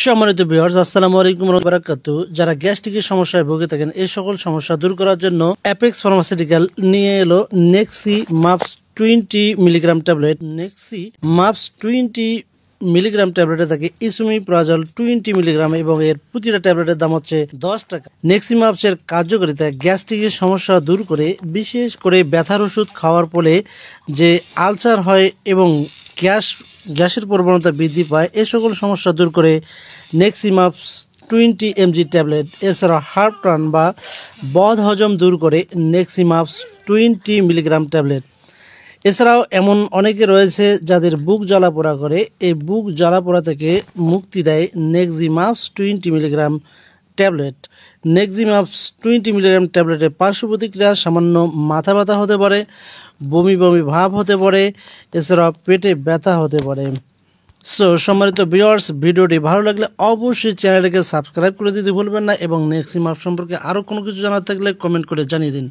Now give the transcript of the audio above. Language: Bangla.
সম্মানিত ভিউয়ার্স, আসসালামু আলাইকুম ওয়া বারাকাতুহু। যারা গ্যাস্ট্রিকের সমস্যায় ভুগে থাকেন এই সকল সমস্যা দূর করার জন্য অ্যাপেক্স ফার্মাসিউটিক্যাল নিয়ে এলো Nexi MUPS 20 milligram tablet. Nexi MUPS 20 milligram ট্যাবলেটে থাকে ইসোমিপ্রাজল 20 মিলিগ্রাম এবং এর প্রতিটা ট্যাবলেটের দাম হচ্ছে 10 টাকা। নেক্সি মাপসের কার্যকারিতা গ্যাস্ট্রিকের সমস্যা দূর করে, বিশেষ করে ব্যথার ওষুধ খাওয়ার ফলে যে আলসার হয় এবং গ্যাসের প্রবণতা বৃদ্ধি পায় এ সকল সমস্যা দূর করে নেক্সি মাপস 20 mg ট্যাবলেট। এছাড়া হার্ট টার্ন বা বদ হজম দূর করে নেক্সি মাপস 20 মিলিগ্রাম ট্যাবলেট। এছাড়াও এমন অনেকে রয়েছে যাদের বুক জ্বালাপোড়া করে, এই বুক জ্বালাপোড়া থেকে মুক্তি দেয় Nexi MUPS 20 milligram tablet. Nexi MUPS 20 milligram ট্যাবলেটের পার্শ্ব প্রতিক্রিয়া সামান্য মাথা ব্যথা হতে পারে, বমি বমি ভাব হতে পারে, এছাড়াও পেটে ব্যথা হতে পারে। সো সম্মানিত ভিউয়ার্স, ভিডিওটি ভালো লাগলে অবশ্যই চ্যানেলটিকে সাবস্ক্রাইব করে দিতে ভুলবেন না এবং নেক্সি মাপস সম্পর্কে আরও কোনো কিছু জানার থাকলে কমেন্ট করে জানিয়ে দিন।